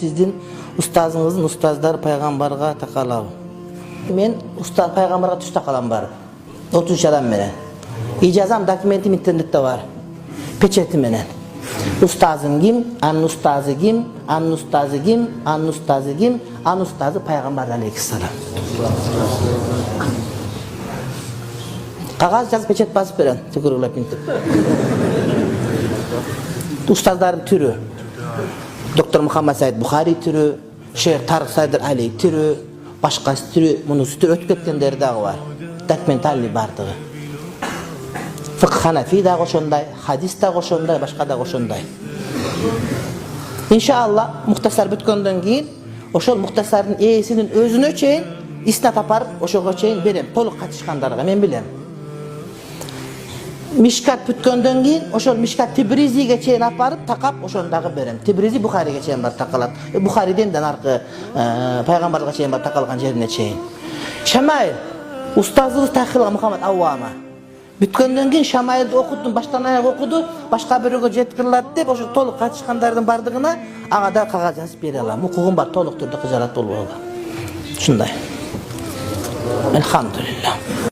Sizdin ustazыңыздын устаздары пайгамбарга такалабы. Мен устаз пайгамбарга түз такалам бар. 30 адам менен. Ижазам документим интернетте бар. Печети менен. Устазым ким? Анын устазы ким? Анын устазы ким? Анын устазы ким? Анын устазы пайгамбар алейхиссалам. Кагаз жазып печет басып берем, түкүрүлөп интип. Устаздардын түрү. Доктор Мухаммад Саид Бухари түрү, Шейх Тарык Сайдыр Али түрү, башкасы түрү, мунусу түрү өтүп кеткендери дагы бар. Документалный бардыгы. Фикх Ханафи да ошондой, хадис да ошондой, башка да ошондой. Иншалла, мухтасар бүткөндөн кийин ошол мухтасардын ээсинин өзүнө чейин иснат апарып, ошого чейин берем. Толук катышкандарга мен билем. Мишкат бүткөндөн кийин ошол Мишкат Тибризиге чейин апарып, такап ошондагы берем. Тибризи Бухариге чейин бар такалат. Бухариден аркы пайгамбарга чейин бар такалган жерине чейин. Шамаил устазыбыз Тахил Мухаммад Аввама. Бүткөндөн кийин Шамаилди окудум, баштан аяк окуду, башка бирөөгө жеткирилат деп ошо толук катышкандардын бардыгына ага да кагаз жазып бере алам. Укугум бар, толук түрдө кызарат болбогу. Ушундай. Элхамдулилlah.